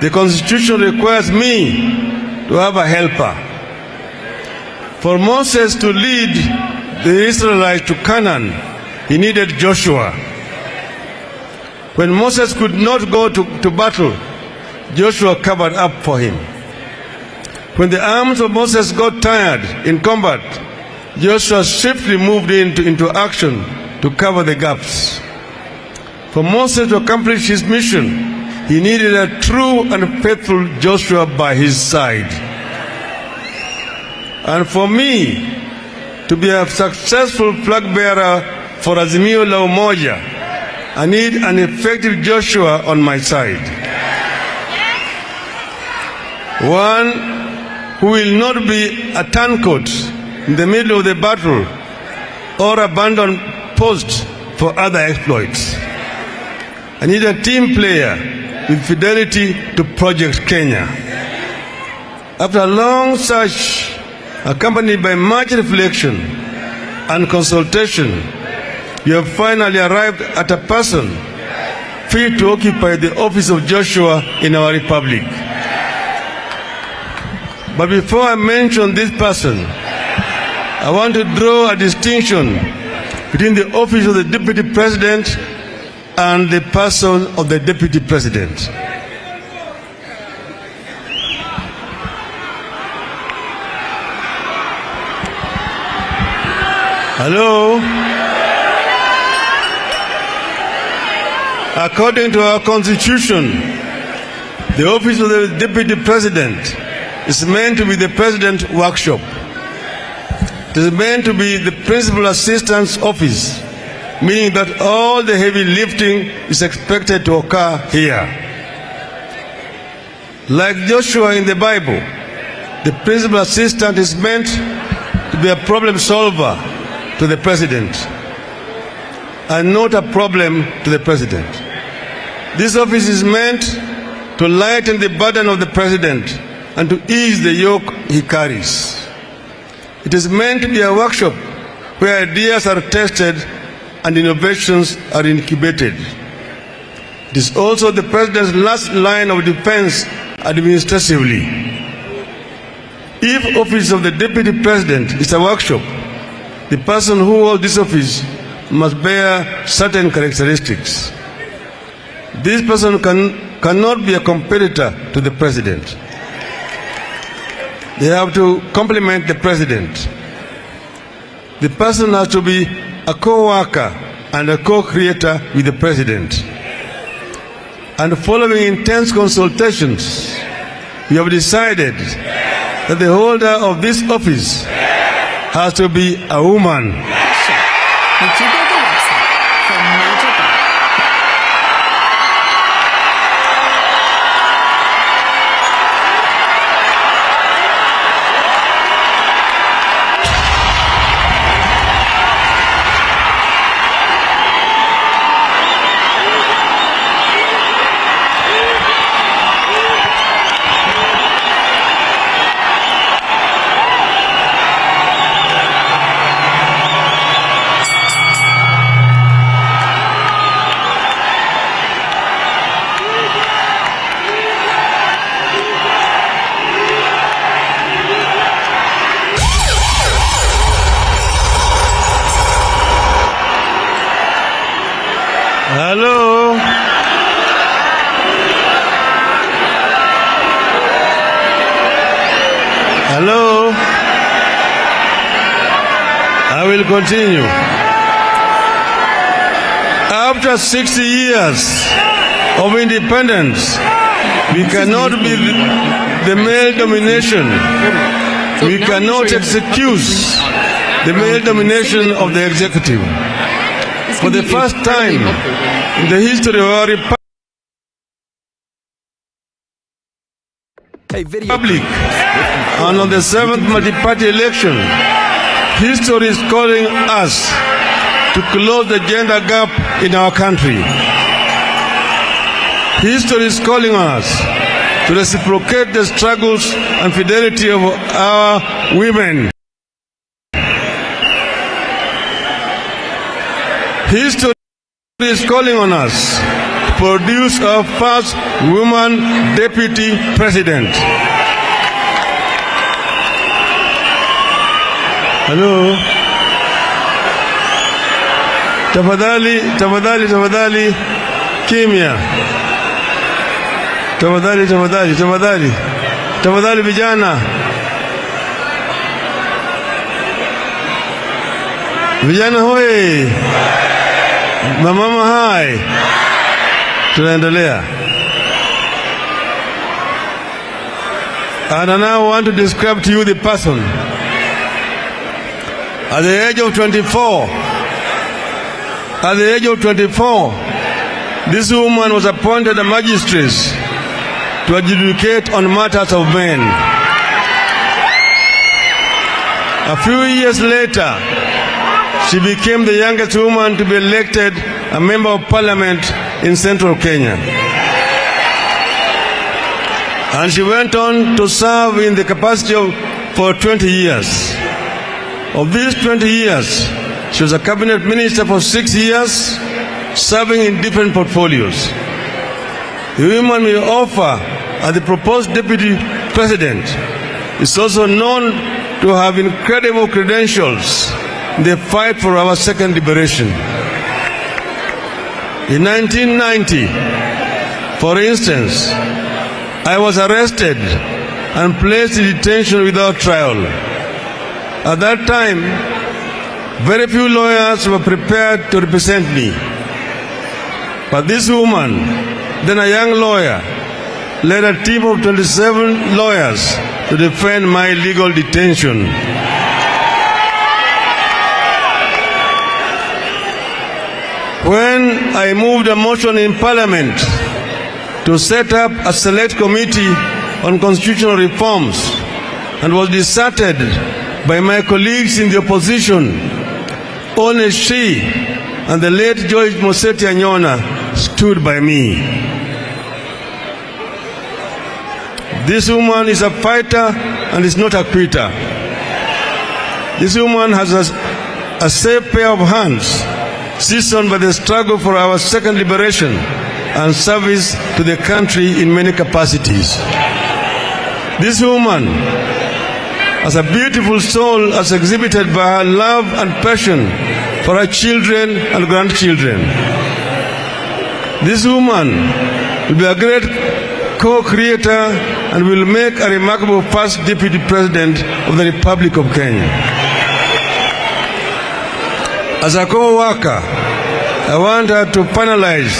the Constitution requires me to have a helper. For Moses to lead the Israelites to Canaan, he needed Joshua. When Moses could not go to battle, Joshua covered up for him. When the arms of Moses got tired in combat, Joshua swiftly moved into action to cover the gaps. For Moses to accomplish his mission, he needed a true and faithful Joshua by his side. And for me to be a successful flag bearer for Azimio la Umoja, I need an effective Joshua on my side. One who will not be a turncoat in the middle of the battle or abandon post for other exploits. I need a team player with fidelity to Project Kenya. After a long search, accompanied by much reflection and consultation, we have finally arrived at a person fit to occupy the office of Joshua in our republic. But before I mention this person, I want to draw a distinction between the office of the Deputy President and the person of the Deputy President. Hello? According to our Constitution, the office of the Deputy President is meant to be the President's workshop. It is meant to be the principal assistant's office, meaning that all the heavy lifting is expected to occur here. Like Joshua in the Bible, the principal assistant is meant to be a problem solver to the president and not a problem to the president. This office is meant to lighten the burden of the president and to ease the yoke he carries. It is meant to be a workshop where ideas are tested and innovations are incubated. It is also the President's last line of defense administratively. If office of the Deputy President is a workshop, the person who holds this office must bear certain characteristics. This person cannot be a competitor to the President. They have to complement the President. The person has to be a co-worker and a co-creator with the President. And following intense consultations, we have decided that the holder of this office has to be a woman. Hello? Hello? I will continue. After 60 years of independence, we cannot be the male domination. We cannot excuse the male domination of the executive. For the first time in the history of our republic and on the 7th multi-party election, history is calling us to close the gender gap in our country. History is calling on us to reciprocate the struggles and fidelity of our women. History is calling on us produce our first woman deputy president. Hello? Tafadhali, kimya. Tafadhali vijana. Vijana hoi. Mama hai. Tunaendelea. And I now want to describe to you the person. At the age of 24, this woman was appointed a magistrate to adjudicate on matters of men. A few years later, she became the youngest woman to be elected a member of parliament in central Kenya. And she went on to serve in the capacity for 20 years. Of these 20 years, she was a cabinet minister for 6 years, serving in different portfolios. The woman we offer as the proposed deputy president is also known to have incredible credentials in the fight for our second liberation. In 1990, for instance, I was arrested and placed in detention without trial. At that time, very few lawyers were prepared to represent me. But this woman, then a young lawyer, led a team of 27 lawyers to defend my legal detention. When I moved a motion in Parliament to set up a select committee on constitutional reforms and was deserted by my colleagues in the opposition, only she and the late George Moseti Anyona stood by me. This woman is a fighter and is not a quitter. This woman has a safe pair of hands, seasoned by the struggle for our second liberation and service to the country in many capacities. This woman has a beautiful soul as exhibited by her love and passion for her children and grandchildren. This woman will be a great co-creator and will make a remarkable first deputy president of the Republic of Kenya. As a co-worker, I want her to finalize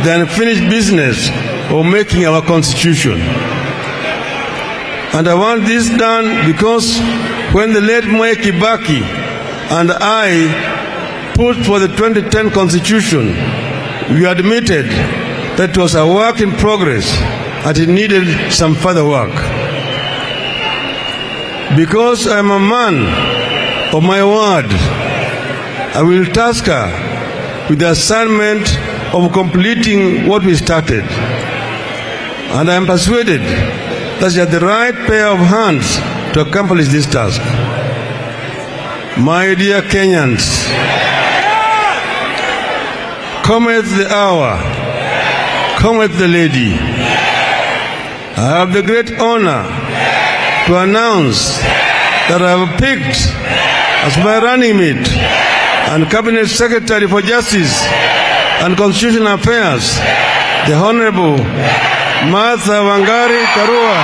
the unfinished business of making our constitution. And I want this done because when the late Mwai Kibaki and I put for the 2010 constitution, we admitted that it was a work in progress and it needed some further work. Because I am a man of my word, I will task her with the assignment of completing what we started. And I am persuaded that she has the right pair of hands to accomplish this task. My dear Kenyans, cometh the hour, cometh the lady. I have the great honor to announce that I have picked as my running mate and Cabinet Secretary for Justice and Constitutional Affairs, the Honorable Martha Wangari Karua.